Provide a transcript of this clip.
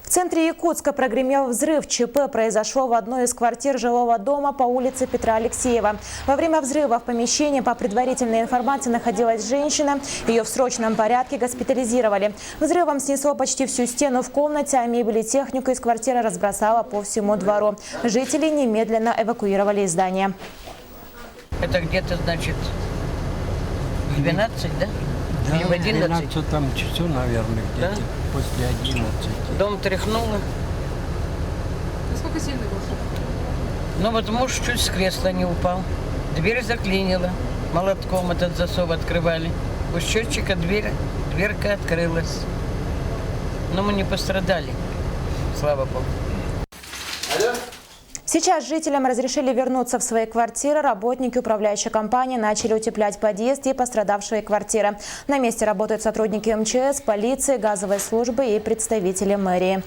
В центре Якутска прогремел взрыв. ЧП произошло в одной из квартир жилого дома по улице Петра Алексеева. Во время взрыва в помещении, по предварительной информации, находилась женщина. Ее в срочном порядке госпитализировали. Взрывом снесло почти всю стену в комнате, а мебель и технику из квартиры разбросало по всему двору. Жители немедленно эвакуировали из здания. Это где-то, значит, в 12, да? Да, Или в 11? 12 часов, наверное, где-то, Да? после 11. Дом тряхнуло. Насколько сильно был шок? Ну вот муж чуть с кресла не упал. Дверь заклинила. Молотком этот засов открывали. У счетчика дверка открылась. Но мы не пострадали. Слава Богу. Сейчас жителям разрешили вернуться в свои квартиры. Работники управляющей компании начали утеплять подъезд и пострадавшие квартиры. На месте работают сотрудники МЧС, полиции, газовой службы и представители мэрии.